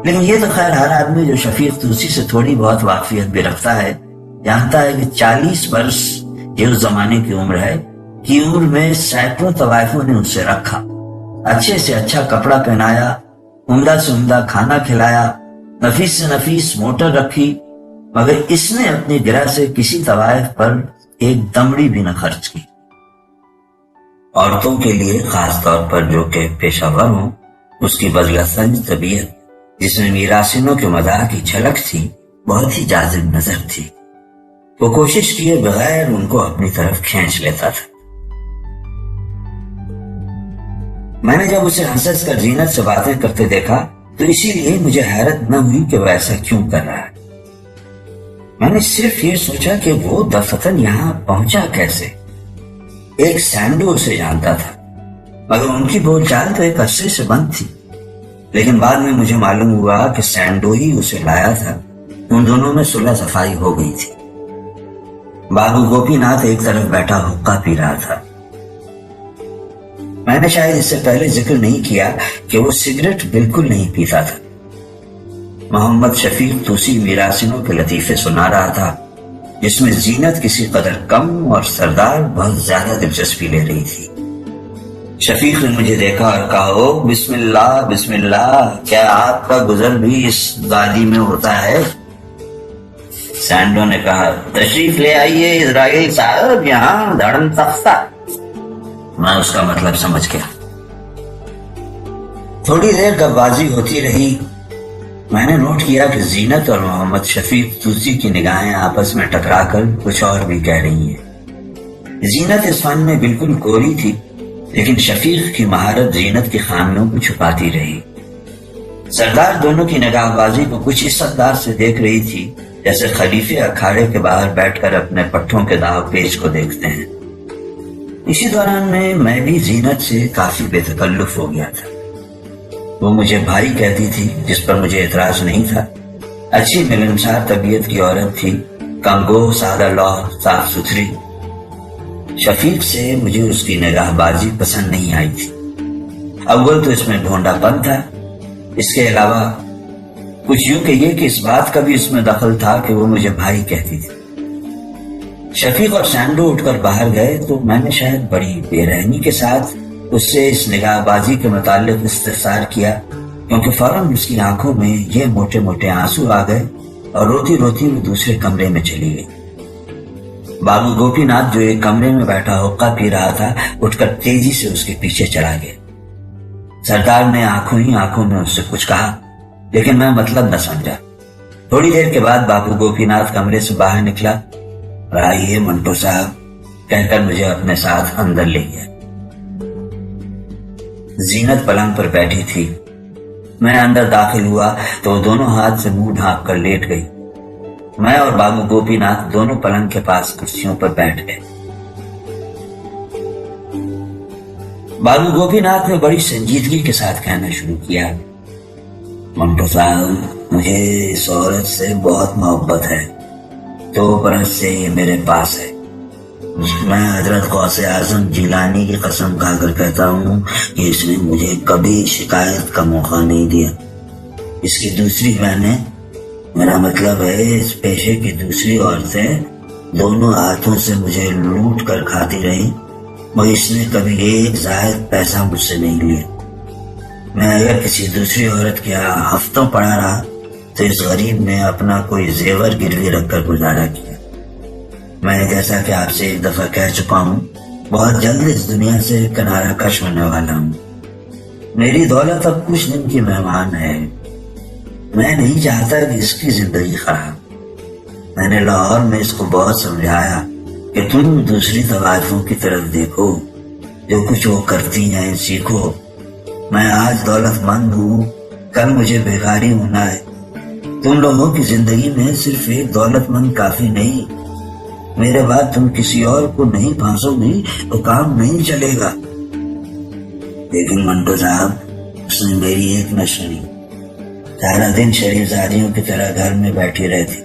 لیکن یہ تو خیر ہر آدمی جو شفیق توسی سے تھوڑی بہت واقفیت بھی رکھتا ہے جانتا ہے کہ 40 برس یہ اس زمانے کی عمر ہے کہ عمر میں سینکڑوں طوائفوں نے اسے رکھا، اچھے سے اچھا کپڑا پہنایا، عمدہ سے عمدہ کھانا کھلایا، نفیس سے نفیس موٹر رکھی، مگر اس نے اپنی گرہ سے کسی طوائف پر ایک دمڑی بھی نہ خرچ کی۔ عورتوں کے لیے خاص طور پر جو کہ پیشہ ور ہوں، اس کی بذلہ سنج طبیعت جس میں میراسینوں کے مزاح کی جھلک تھی بہت ہی جاذب نظر تھی۔ وہ کوشش کیے بغیر ان کو اپنی طرف کھینچ لیتا تھا۔ میں نے جب اسے ہنس ہنس کر زینت سے باتیں کرتے دیکھا تو اسی لیے مجھے حیرت نہ ہوئی کہ وہ ایسا کیوں کر رہا ہے۔ میں نے صرف یہ سوچا کہ وہ دفتن یہاں پہنچا کیسے۔ ایک سینڈو اسے جانتا تھا مگر ان کی بول چال تو ایک عرصے سے بند تھی، لیکن بعد میں مجھے معلوم ہوا کہ سینڈو ہی اسے لایا تھا۔ ان دونوں میں صلح صفائی ہو گئی تھی۔ بابو گوپی ناتھ ایک طرف بیٹھا حقہ پی رہا تھا۔ میں نے شاید اس سے پہلے ذکر نہیں کیا کہ وہ سگریٹ بالکل نہیں پیتا تھا۔ محمد شفیق توسی میراسینوں کے لطیفے سنا رہا تھا جس میں زینت کسی قدر کم اور سردار بہت زیادہ دلچسپی لے رہی تھی۔ شفیق نے مجھے دیکھا اور کہا، او بسم اللہ بسم اللہ، کیا آپ کا گزر بھی اس وادی میں ہوتا ہے؟ سینڈو نے کہا، تشریف لے آئیے اسرائیل صاحب، یہاں دھڑم تختہ۔ میں اس کا مطلب سمجھ گیا۔ تھوڑی دیر گپ بازی ہوتی رہی۔ میں نے نوٹ کیا کہ زینت اور محمد شفیق توسی کی نگاہیں آپس میں ٹکرا کر کچھ اور بھی کہہ رہی ہیں۔ زینت اس فن میں بالکل کوری تھی، لیکن شفیق کی مہارت زینت کی خامیوں کو چھپاتی رہی۔ سردار دونوں کی نگاہ بازی کو کچھ اس انداز سے دیکھ رہی تھی جیسے خلیفے اکھاڑے کے باہر بیٹھ کر اپنے پٹھوں کے داؤ پیچ کو دیکھتے ہیں۔ اسی دوران میں بھی زینت سے کافی بے تکلف ہو گیا تھا۔ وہ مجھے بھائی کہتی تھی جس پر مجھے اعتراض نہیں تھا۔ اچھی ملنسار طبیعت کی عورت تھی، کم گو، سادہ لوح، صاف ستھری۔ شفیق سے مجھے اس کی نگاہ بازی پسند نہیں آئی تھی۔ اول تو اس میں ڈھونڈا پن تھا، اس کے علاوہ کچھ یوں کہیے کہ اس بات کا بھی اس میں دخل تھا کہ وہ مجھے بھائی کہتی تھی۔ شفیق اور سینڈو اٹھ کر باہر گئے تو میں نے شاید بڑی بے رحمی کے ساتھ اس سے اس نگاہ بازی کے متعلق استفسار کیا، کیونکہ فوراً اس کی آنکھوں میں یہ موٹے موٹے آنسو آ گئے اور روتی روتی وہ دوسرے کمرے میں چلی گئی۔ بابو گوپی ناتھ جو ایک کمرے میں بیٹھا حقہ پی رہا تھا اٹھ کر تیزی سے اس کے پیچھے چلا گیا۔ سردار نے آنکھوں ہی آنکھوں میں اس سے کچھ کہا، لیکن میں مطلب نہ سمجھا۔ تھوڑی دیر کے بعد بابو گوپی ناتھ کمرے سے باہر نکلا اور آئیے منٹو صاحب کہہ کر مجھے اپنے ساتھ اندر لے گیا۔ زینت پلنگ پر بیٹھی تھی۔ میں اندر داخل ہوا تو وہ دونوں ہاتھ سے منہ ڈھانپ کر لیٹ گئی۔ میں اور بابو گوپی ناتھ دونوں پلنگ کے پاس کرسیوں پر بیٹھ گئے۔ بابو گوپی ناتھ نے بڑی سنجیدگی کے ساتھ کہنا شروع کیا، منٹو صاحب مجھے اس عورت سے بہت محبت ہے، 2 برس سے یہ میرے پاس ہے۔ میں حضرت غوث اعظم جیلانی کی قسم کھا کر کہتا ہوں کہ اس نے مجھے کبھی شکایت کا موقع نہیں دیا۔ اس کی دوسری بہنیں، میرا مطلب ہے اس پیشے کی دوسری عورتیں، دونوں ہاتھوں سے مجھے لوٹ کر کھاتی رہی، مگر اس نے کبھی ایک زائد پیسہ مجھ سے نہیں لیا۔ میں اگر کسی دوسری عورت کے یہاں ہفتوں پڑا رہا تو اس غریب نے اپنا کوئی زیور گروی رکھ کر گزارا کیا۔ میں جیسا کہ آپ سے ایک دفعہ کہہ چکا ہوں، بہت جلد اس دنیا سے کنارہ کش ہونے والا ہوں۔ میری دولت اب کچھ دن کی مہمان ہے۔ میں نہیں چاہتا کہ اس کی زندگی خراب۔ میں نے لاہور میں اس کو بہت سمجھایا کہ تم دوسری طوائفوں کی طرف دیکھو، جو کچھ وہ کرتی ہیں سیکھو۔ میں آج دولت مند ہوں، کل مجھے بیکاری ہونا ہے۔ تم لوگوں کی زندگی میں صرف ایک دولت مند کافی نہیں، میرے بعد تم کسی اور کو نہیں پھانسو گی تو کام نہیں چلے گا۔ لیکن منٹو صاحب اس نے میری ایک نہ سنی، سارا دن شریف زادیوں کی طرح گھر میں بیٹھی رہتی۔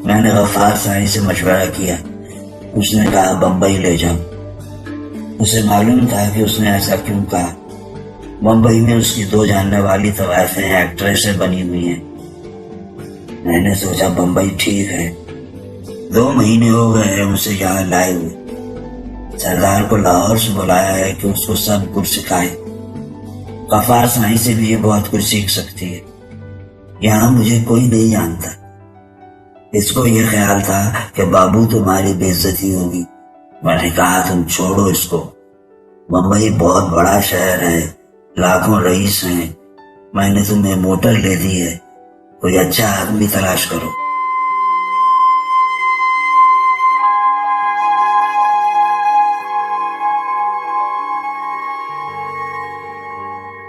میں نے غفار سائی سے مشورہ کیا، اس نے کہا بمبئی لے جاؤ۔ اسے معلوم تھا کہ اس نے ایسا کیوں کہا۔ ممبئی میں اس کی 2 جاننے والی طوائفیں ایکٹریسیں بنی ہوئی ہیں۔ میں نے سوچا بمبئی ٹھیک ہے، 2 مہینے ہو گئے ہیں اسے یہاں لائے ہوئے۔ سردار کو لاہور سے بلایا ہے کہ اس کو سب کچھ سکھائے۔ غفار سائی سے بھی یہ بہت کچھ سیکھ سکتی ہے۔ یہاں مجھے کوئی نہیں جانتا۔ اس کو یہ خیال تھا کہ بابو تمہاری بے عزتی ہوگی۔ میں نے کہا تم چھوڑو اس کو، بمبئی بہت بڑا شہر ہے، لاکھوں رئیس ہیں، میں نے تمہیں موٹر لے دی ہے، کوئی اچھا آدمی تلاش کرو۔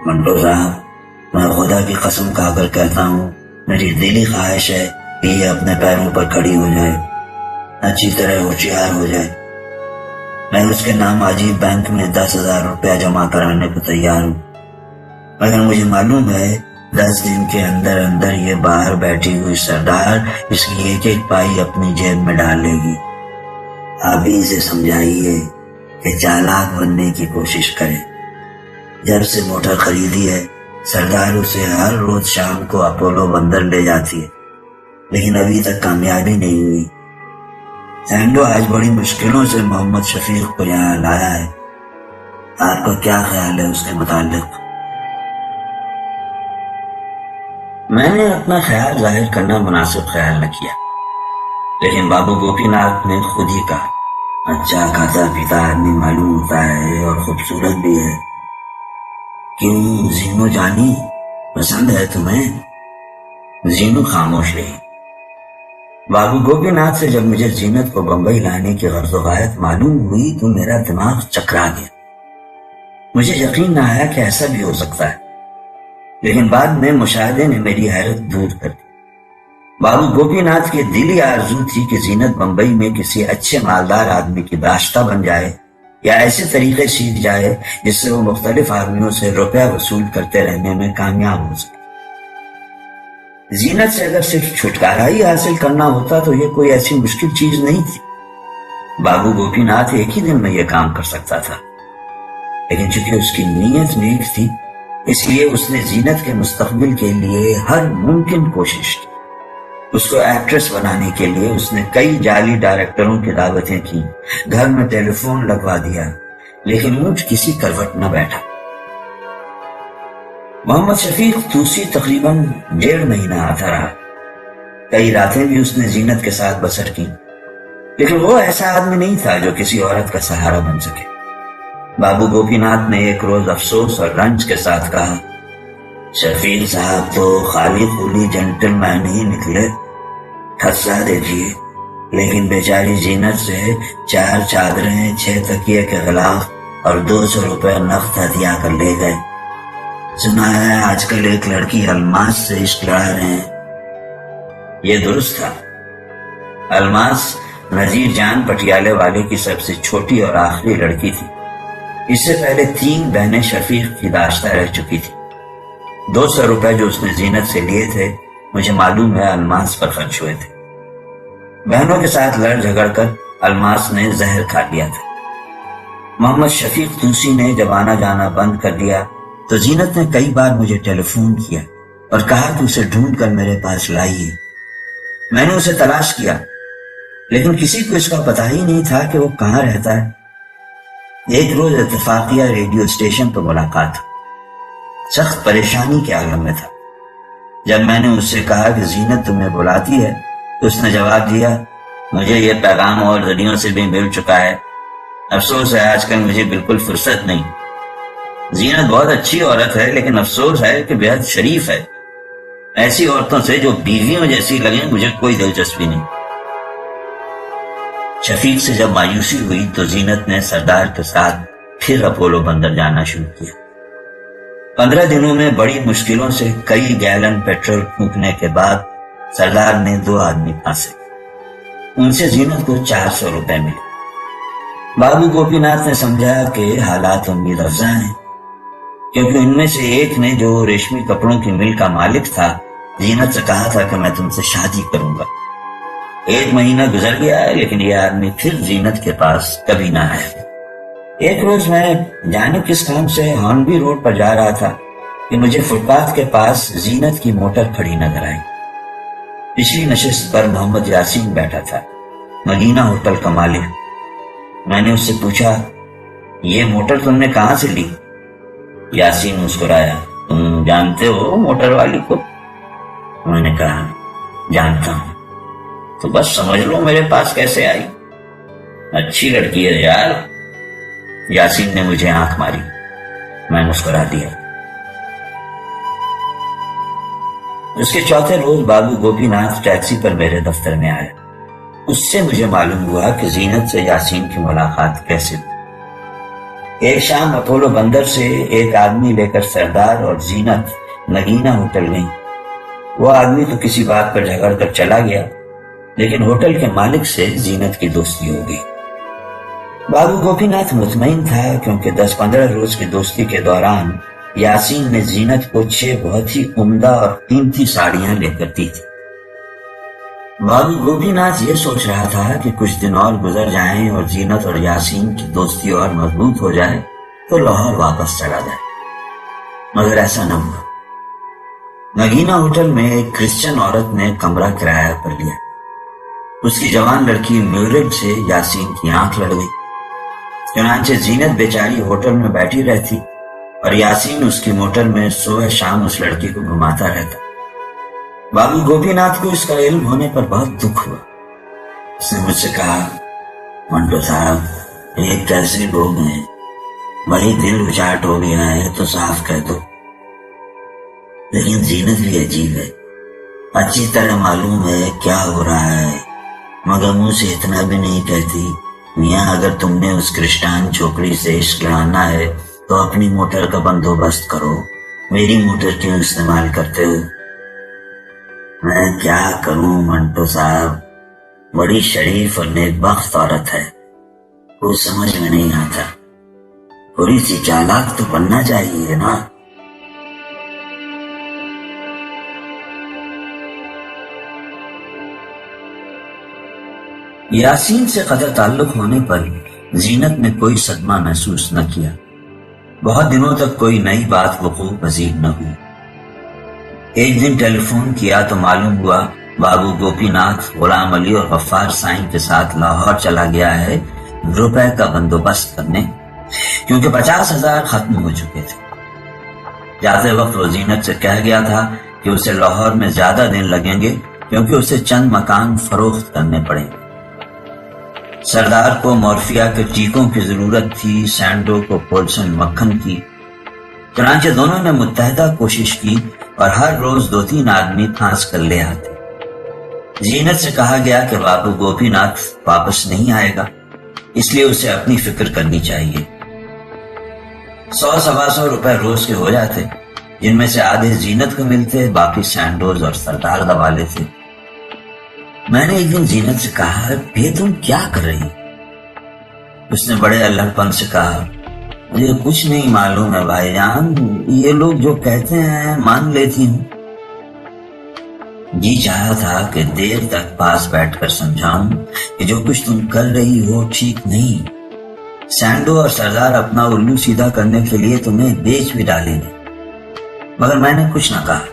منٹو صاحب، میں خدا کی قسم کھا کر کہتا ہوں، میری دلی خواہش ہے کہ یہ اپنے پیروں پر کھڑی ہو جائے، اچھی طرح ہوشیار ہو جائے۔ میں اس کے نام عجیب بینک میں 10,000 روپیہ جمع کرانے کو تیار ہوں، مگر مجھے معلوم ہے 10 دن کے اندر اندر یہ باہر بیٹھی ہوئی سردار اس کی ایک ایک پائی اپنی جیب میں ڈال لے گی۔ آپ ہی اسے سمجھائیے کہ چالاک بننے کی کوشش کرے۔ جب سے موٹر خریدی ہے سردار اسے ہر روز شام کو اپولو بندر لے جاتی ہے، لیکن ابھی تک کامیابی نہیں ہوئی۔ سینڈو آج بڑی مشکلوں سے محمد شفیق کو یہاں لایا ہے۔ آپ کا کیا خیال ہے اس کے متعلق؟ میں نے اپنا خیال ظاہر کرنا مناسب خیال نہ کیا، لیکن بابو گوپی ناتھ نے خود ہی کہا، اچھا کھاتا پیتا آدمی معلوم ہوتا ہے اور خوبصورت بھی ہے۔ کیوں زینو جانی پسند ہے تمہیں؟ زینو خاموش رہی۔ بابو گوپی ناتھ سے جب مجھے زینت کو بمبئی لانے کی غرض و غایت معلوم ہوئی تو میرا دماغ چکرا گیا۔ مجھے یقین نہ آیا کہ ایسا بھی ہو سکتا ہے، لیکن بعد میں مشاہدے نے میری حیرت دور کر دی۔ بابو گوپی ناتھ کی دلی آرزو تھی کہ زینت بمبئی میں کسی اچھے مالدار آدمی کی داشتہ بن جائے یا ایسے طریقے سیکھ جائے جس سے وہ مختلف آدمیوں سے روپیہ وصول کرتے رہنے میں کامیاب ہو سکے۔ زینت سے اگر صرف چھٹکارا ہی حاصل کرنا ہوتا تو یہ کوئی ایسی مشکل چیز نہیں تھی۔ بابو گوپی ناتھ ایک ہی دن میں یہ کام کر سکتا تھا، لیکن چونکہ اس کی نیت نیک تھی اس لیے اس نے زینت کے مستقبل کے لیے ہر ممکن کوشش کی۔ اس کو ایکٹریس بنانے کے لیے اس نے کئی جعلی ڈائریکٹروں کی دعوتیں کی، گھر میں ٹیلی فون لگوا دیا، لیکن اونٹ کسی کروٹ نہ بیٹھا۔ محمد شفیق توسی تقریباً 1.5 مہینہ آتا رہا۔ کئی راتیں بھی اس نے زینت کے ساتھ بسر کی، لیکن وہ ایسا آدمی نہیں تھا جو کسی عورت کا سہارا بن سکے۔ بابو گوپی ناتھ نے ایک روز افسوس اور رنج کے ساتھ کہا، شفیق صاحب تو خالی خولی جنٹل مین ہی نکلے، خصہ دیکھیے، لیکن بیچاری زینت سے 4 چادریں، 6 تکیے کے غلاف اور 200 روپے نقد ہدیہ کر لے گئے۔ سنا ہے آج کل ایک لڑکی الماس سے عشق لڑا رہے ہیں۔ یہ درست تھا۔ الماس نذیر جان پٹیالے والے کی سب سے چھوٹی اور آخری لڑکی تھی۔ اس سے پہلے 3 بہنیں شفیق کی داشتہ رہ چکی تھی۔ 200 روپے جو اس نے زینت سے لیے تھے مجھے معلوم ہے الماس پر خرچ ہوئے تھے۔ بہنوں کے ساتھ لڑ جھگڑ کر الماس نے زہر کھا لیا تھا۔ محمد شفیق توسی نے جب آنا جانا بند کر دیا تو زینت نے کئی بار مجھے ٹیلی فون کیا اور کہا کہ اسے ڈھونڈ کر میرے پاس لائیے۔ میں نے اسے تلاش کیا، لیکن کسی کو اس کا پتہ ہی نہیں تھا کہ وہ کہاں رہتا ہے۔ ایک روز اتفاقیہ ریڈیو اسٹیشن پر ملاقات، سخت پریشانی کے عالم میں تھا۔ جب میں نے اس سے کہا کہ زینت تمہیں بلاتی ہے تو اس نے جواب دیا، مجھے یہ پیغام اور ذریعوں سے بھی مل چکا ہے، افسوس ہے آج کل مجھے بالکل فرصت نہیں۔ زینت بہت اچھی عورت ہے، لیکن افسوس ہے کہ بے حد شریف ہے۔ ایسی عورتوں سے جو بیویوں جیسی لگیں مجھے کوئی دلچسپی نہیں۔ شفیق سے جب مایوسی ہوئی تو زینت نے سردار کے ساتھ پھر اپولو بندر جانا شروع کیا۔ 15 دنوں میں بڑی مشکلوں سے کئی گیلن پیٹرول پھونکنے کے بعد سردار نے 2 آدمی پھانسے۔ ان سے زینت کو 400 روپے ملے۔ بابو گوپی ناتھ نے سمجھا کہ حالات امید افزا ہیں، کیونکہ ان میں سے ایک نے جو ریشمی کپڑوں کی مل کا مالک تھا زینت سے کہا تھا کہ میں تم سے شادی کروں گا۔ 1 مہینہ گزر گیا ہے، لیکن یہ آدمی پھر زینت کے پاس کبھی نہ آیا۔ ایک روز میں جانے کس کام سے ہارنبی روڈ پر جا رہا تھا کہ مجھے فٹ پاتھ کے پاس زینت کی موٹر کھڑی نظر آئی۔ پچھلی نشست پر محمد یاسین بیٹھا تھا، مدینہ ہوٹل کا مالک۔ میں نے اس سے پوچھا، یہ موٹر تم نے کہاں سے لی؟ یاسین مسکرایا، تم جانتے ہو موٹر والی کو؟ میں نے کہا، جانتا ہوں۔ تو بس سمجھ لو میرے پاس کیسے آئی۔ اچھی لڑکی ہے یار۔ یاسین نے مجھے آنکھ ماری، میں مسکرا دیا۔ اس کے چوتھے روز بابو گوپی ناتھ ٹیکسی پر میرے دفتر میں آیا۔ اس سے مجھے معلوم ہوا کہ زینت سے یاسین کی ملاقات کیسے ہوئی۔ ایک شام اپولو بندر سے ایک آدمی لے کر سردار اور زینت نگینہ ہوٹل گئی۔ وہ آدمی تو کسی بات پر جھگڑ کر چلا گیا، لیکن ہوٹل کے مالک سے زینت کی دوستی ہو گئی۔ بابو گوپی ناتھ مطمئن تھا، کیونکہ 10-15 روز کی دوستی کے دوران یاسین نے زینت کو 6 بہت ہی عمدہ اور قیمتی ساڑیاں لے کر دی تھی۔ بابو گوپی ناتھ یہ سوچ رہا تھا کہ کچھ دن اور گزر جائیں اور زینت اور یاسین کی دوستی اور مضبوط ہو جائے تو لاہور واپس چلا جائے، مگر ایسا نہ ہوا۔ نگینہ ہوٹل میں ایک کرسچن عورت نے کمرہ کرایہ پر لیا۔ اس کی جوان لڑکی میورڈ سے یاسین کی آنکھ لڑ گئی۔ چنانچہ زینت بیچاری ہوٹل میں بیٹھی رہتی اور یاسین اس کی موٹر میں صبح شام اس لڑکی کو گھماتا رہتا۔ بابو گوپی ناتھ کو اس کا علم ہونے پر بہت دکھ ہوا۔ اس نے مجھ سے کہا، منٹو صاحب، یہ کیسے لوگ ہیں؟ بڑی دل اچاٹ ہو گیا ہے تو صاف کہہ دو۔ لیکن زینت بھی عجیب ہے، اچھی طرح معلوم ہے کیا ہو رہا ہے، مگر منہ سے اتنا بھی نہیں کہتی۔ میاں، اگر تم نے اس کرسٹان چھوکری سے عشق لڑانا ہے تو اپنی موٹر کا بندوبست کرو، میری موٹر کیوں استعمال کرتے ہو؟ میں کیا کروں منٹو صاحب، بڑی شریف اور نیک بخت عورت ہے، کچھ سمجھ میں نہیں آتا، تھوڑی سی چالاک تو بننا چاہیے نا۔ یاسین سے قطع تعلق ہونے پر زینت نے کوئی صدمہ محسوس نہ کیا۔ بہت دنوں تک کوئی نئی بات وقوع پذیر نہ ہوئی۔ ایک دن ٹیلی فون کیا تو معلوم ہوا بابو گوپی ناتھ غلام علی اور غفار سائیں کے ساتھ لاہور چلا گیا ہے روپے کا بندوبست کرنے، کیونکہ 50,000 ختم ہو چکے تھے۔ جاتے وقت وہ زینت سے کہہ گیا تھا کہ اسے لاہور میں زیادہ دن لگیں گے، کیونکہ اسے چند مکان فروخت کرنے پڑیں گے۔ سردار کو مورفیا کے ٹیکوں کی ضرورت تھی، سینڈو کو پولسن مکھن کی۔ چنانچہ دونوں نے متحدہ کوشش کی اور ہر روز 2-3 آدمی پھانس کر لے آتے۔ زینت سے کہا گیا کہ بابو گوپی ناتھ واپس نہیں آئے گا، اس لیے اسے اپنی فکر کرنی چاہیے۔ 100-125 روپے روز کے ہو جاتے، جن میں سے آدھے زینت کو ملتے، باقی سینڈوز اور سردار دبا لیتے۔ میں نے ایک دن زینت سے کہا، یہ تم کیا کر رہی؟ اس نے بڑے اللہ پن سے کہا، مجھے کچھ نہیں معلوم ہے بھائی جان، یہ لوگ جو کہتے ہیں مان لیتی ہوں۔ جی چاہا تھا کہ دیر تک پاس بیٹھ کر سمجھاؤں کہ جو کچھ تم کر رہی ہو ٹھیک نہیں۔ سینڈو اور سردار اپنا الو سیدھا کرنے کے لیے تمہیں بیچ بھی ڈالیں گے، مگر میں نے کچھ نہ کہا۔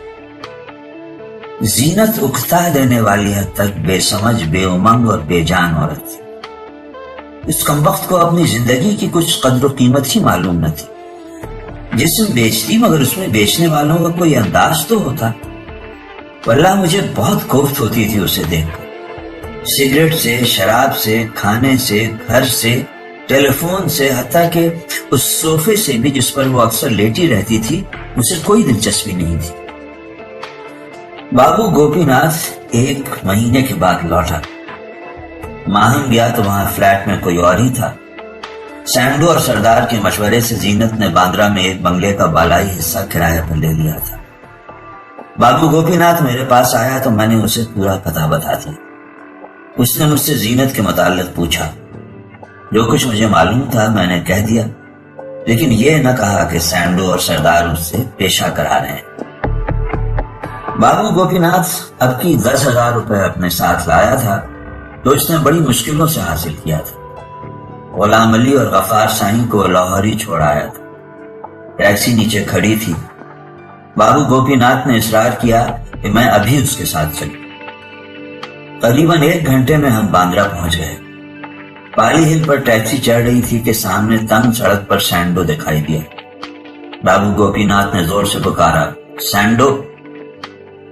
زینت اکتا دینے والی حد تک بے سمجھ، بے امنگ اور بے جان عورت تھی۔ اس کمبخت کو اپنی زندگی کی کچھ قدر و قیمت ہی معلوم نہ تھی۔ جسم بیچتی، مگر اس میں بیچنے والوں کا کوئی انداز تو ہوتا۔ واللہ مجھے بہت کوفت ہوتی تھی اسے دیکھ کر، سگریٹ سے، شراب سے، کھانے سے، گھر سے، ٹیلی فون سے، حتیٰ کہ اس صوفے سے بھی جس پر وہ اکثر لیٹی رہتی تھی، اسے کوئی دلچسپی نہیں تھی۔ بابو گوپی ناتھ 1 مہینے کے بعد لوٹا۔ ماہم گیا تو وہاں فلیٹ میں کوئی اور ہی تھا۔ سینڈو اور سردار کے مشورے سے زینت نے باندرا میں ایک بنگلے کا بالائی حصہ کرایہ پر لے لیا تھا۔ بابو گوپی ناتھ میرے پاس آیا تو میں نے اسے پورا پتہ بتا دیا۔ اس نے مجھ سے زینت کے متعلق پوچھا۔ جو کچھ مجھے معلوم تھا میں نے کہہ دیا، لیکن یہ نہ کہا کہ سینڈو اور سردار اس سے پیشہ کرا رہے ہیں۔ بابو گوپی ناتھ اب کی 10,000 روپے اپنے ساتھ لایا تھا، تو اس نے بڑی مشکلوں سے حاصل کیا تھا۔ غلام علی اور غفار سائیں کو لاہور ہی چھوڑ آیا تھا۔ ٹیکسی نیچے کھڑی تھی۔ بابو گوپی ناتھ نے اصرار کیا کہ میں ابھی اس کے ساتھ چلوں۔ قریباً 1 گھنٹے میں ہم باندرا پہنچ گئے۔ پالی ہل پر ٹیکسی چڑھ رہی تھی کہ سامنے تنگ سڑک پر سینڈو دکھائی دیا۔ بابو گوپی ناتھ نے زور سے پکارا، سینڈو۔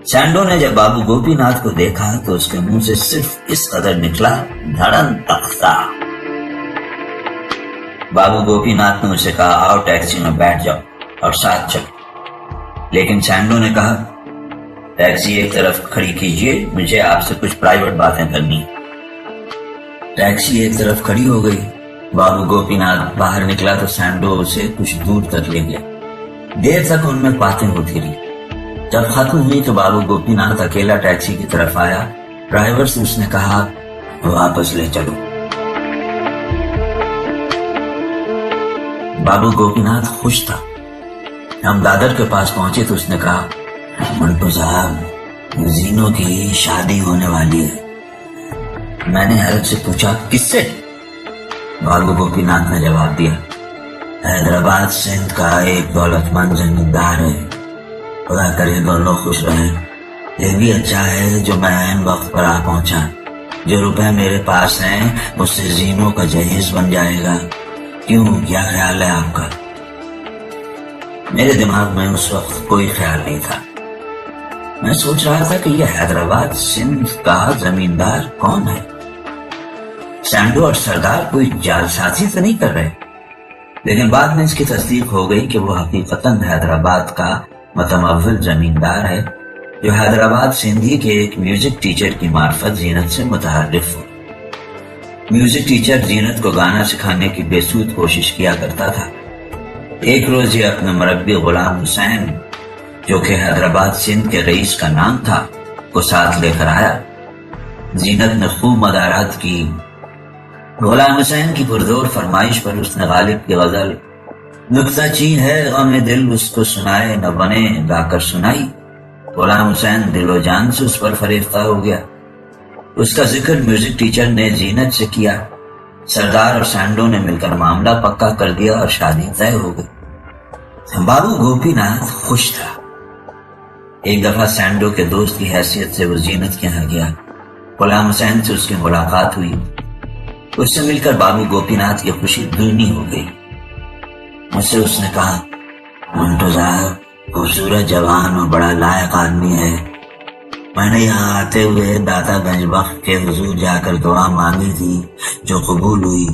سینڈو نے جب بابو گوپی ناتھ کو دیکھا تو اس کے منہ سے صرف اس قدر نکلا، دھڑن تختہ۔ بابو گوپی ناتھ نے اسے کہا، آؤ ٹیکسی میں بیٹھ جاؤ اور ساتھ چلو۔ لیکن سینڈو نے کہا، ٹیکسی ایک طرف کھڑی کیجئے، مجھے آپ سے کچھ پرائیویٹ باتیں کرنی۔ ٹیکسی ایک طرف کھڑی ہو گئی۔ بابو گوپی ناتھ باہر نکلا تو سینڈو اسے کچھ دور تک لے گیا۔ دیر تک ان میں باتیں ہوتی رہی۔ جب ختم ہوئی تو بابو گوپی ناتھ اکیلا ٹیکسی کی طرف آیا۔ ڈرائیور سے اس نے کہا، واپس لے چلو۔ بابو گوپی ناتھ خوش تھا۔ ہم دادر کے پاس پہنچے تو اس نے کہا، منٹو صاحب، زینو کی شادی ہونے والی ہے۔ میں نے حیرت سے پوچھا، کس سے؟ بابو گوپی ناتھ نے جواب دیا، حیدرآباد سندھ کا ایک دولت مند زمیندار ہے، خدا کرے دونوں خوش رہیں۔ یہ بھی اچھا ہے جو میں عین وقت پر آ پہنچا۔ جو روپے میرے پاس ہیں اس سے زینو کا جہیز بن جائے گا۔ کیوں، کیا خیال ہے آپ کا؟ میرے دماغ میں اس وقت کوئی خیال نہیں تھا۔ میں سوچ رہا تھا کہ یہ حیدرآباد سندھ کا زمیندار کون ہے؟ سینڈو اور سردار کوئی جعلسازی تو نہیں کر رہے؟ لیکن بعد میں اس کی تصدیق ہو گئی کہ وہ حقیقتاً حیدرآباد کا متمول زمیندار ہے جو حیدرآباد سندھی کے ایک میوزک ٹیچر کی معرفت زینت سے متعارف ہو۔ میوزک ٹیچر زینت کو گانا سکھانے کی بے سود کوشش کیا کرتا تھا۔ ایک روز یہ اپنے مربی غلام حسین، جو کہ حیدرآباد سندھ کے رئیس کا نام تھا، کو ساتھ لے کر آیا۔ زینت نے خوب مدارات کی۔ غلام حسین کی پرزور فرمائش پر اس نے غالب کی غزل نکتہ چین ہے غم دل اس کو سنائے نہ بنے گا کر سنائی۔ غلام حسین دل و جان سے اس پر فریفتہ ہو گیا۔ اس کا ذکر میوزک ٹیچر نے زینت سے کیا۔ سردار اور سینڈو نے مل کر معاملہ پکا کر دیا اور شادی طے ہو گئی۔ بابو گوپی ناتھ خوش تھا۔ ایک دفعہ سینڈو کے دوست کی حیثیت سے وہ زینت کے یہاں گیا۔ غلام حسین سے اس کی ملاقات ہوئی۔ اس سے مل کر بابو گوپی ناتھ کی خوشی دگنی ہو گئی۔ مجھ سے اس نے کہا، منٹو صاحب خوبصورت جوان اور بڑا لائق آدمی ہے۔ میں نے یہاں آتے ہوئے داتا گنج بخت کے حضور جا کر دعا مانگی تھی جو قبول ہوئی۔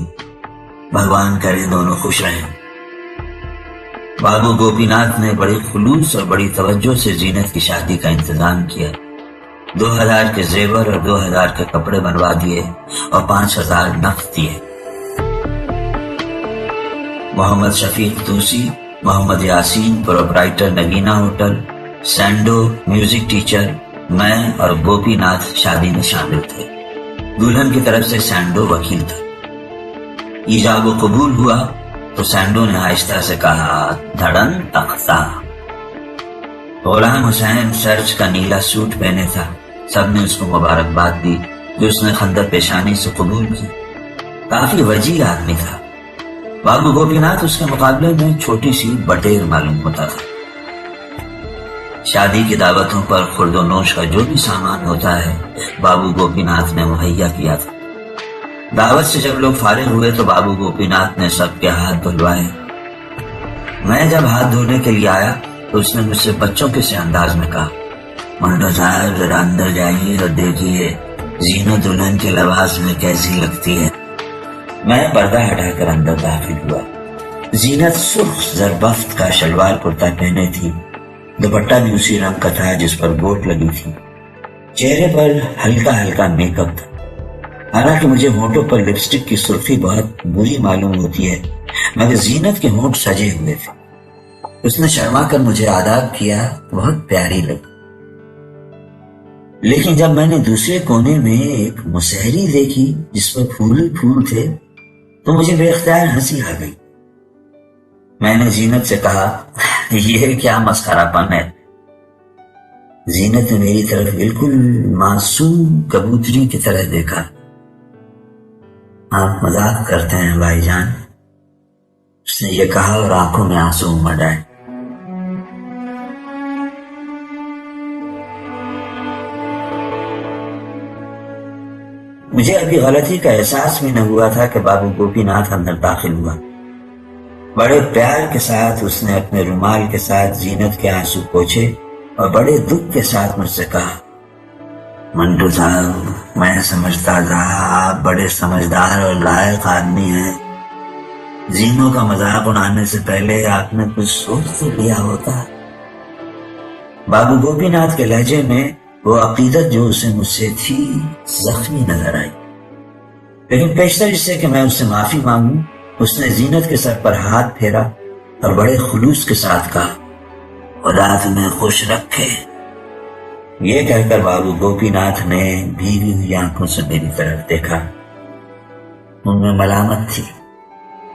بھگوان کرے دونوں خوش رہیں۔ بابو گوپی ناتھ نے بڑی خلوص اور بڑی توجہ سے زینت کی شادی کا انتظام کیا۔ 2000 کے زیور اور 2000 کے کپڑے بنوا دیے اور 5000 نقد دیے۔ محمد شفیق توسی، محمد یاسین پروپرائٹر نگینہ ہوٹل، سینڈو میوزک ٹیچر، میں اور گوپی ناتھ شادی میں شامل تھے۔ دلہن کی طرف سے سینڈو وکیل تھا۔ ایجاب و قبول ہوا تو سینڈو نے آہستہ سے کہا، دھڑن تختہ۔ غلام حسین سرچ کا نیلا سوٹ پہنے تھا۔ سب نے اس کو مبارکباد دی جو اس نے خندق پیشانی سے قبول کی۔ کافی وجیح آدمی تھا۔ بابو گوپی ناتھ اس کے مقابلے میں چھوٹی سی بٹیر معلوم ہوتا تھا۔ شادی کی دعوتوں پر خورد و نوش کا جو بھی سامان ہوتا ہے بابو گوپی ناتھ نے مہیا کیا تھا۔ دعوت سے جب لوگ فارغ ہوئے تو بابو گوپی ناتھ نے سب کے ہاتھ دھلوائے۔ میں جب ہاتھ دھونے کے لیے آیا تو اس نے مجھ سے بچوں کے سے انداز میں کہا، منٹو صاحب ذرا اندر جائیے اور دیکھیے زینو دلہن کے لباس میں کیسی لگتی ہے۔ میں پردہ ہٹا کر اندر داخل ہوا۔ زینت سرخ زربفت کا شلوار کرتا پہنے تھی۔ دوپٹہ بھی اسی رنگ کا تھا جس پر گوٹ لگی تھی۔ چہرے پر ہلکا ہلکا میک اپ تھا۔ حالانکہ مجھے ہونٹوں پر لپسٹک کی سرخی بہت بری معلوم ہوتی ہے مگر زینت کے ہونٹ سجے ہوئے تھے۔ اس نے شرما کر مجھے آداب کیا، بہت پیاری لگی۔ لیکن جب میں نے دوسرے کونے میں ایک مسہری دیکھی جس پر پھول ہی پھول تھے تو مجھے بے اختیار ہنسی آ گئی۔ میں نے زینت سے کہا، یہ کیا مسخرہ پن ہے؟ زینت نے میری طرف بالکل معصوم کبوتری کی طرح دیکھا۔ آپ مذاق کرتے ہیں بھائی جان، اس نے یہ کہا اور آنکھوں میں آنسو امڑ آئے۔ مجھے ابھی غلطی کا احساس بھی نہ ہوا تھا کہ بابو گوپی ناتھ اندر داخل ہوا۔ بڑے پیار کے ساتھ اس نے اپنے رومال کے ساتھ زینت کے آنسو پوچھے اور بڑے دکھ کے ساتھ مجھ سے کہا، منٹو صاحب، میں سمجھتا تھا آپ بڑے سمجھدار اور لائق آدمی ہیں، زینوں کا مذاق اڑانے سے پہلے آپ نے کچھ سوچ تو لیا ہوتا۔ بابو گوپی ناتھ کے لہجے میں وہ عقیدت جو اسے مجھ سے تھی زخمی نظر آئی، لیکن پیشتر اس سے کہ میں اس سے معافی مانگوں، اس نے زینت کے سر پر ہاتھ پھیرا اور بڑے خلوص کے ساتھ کہا، خدا تمہیں خوش رکھے۔ یہ کہہ کر بابو گوپی ناتھ نے بھیگی ہوئی آنکھوں سے میری طرف دیکھا، ان میں ملامت تھی،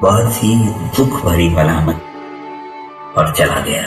بہت ہی دکھ بھری ملامت، اور چلا گیا۔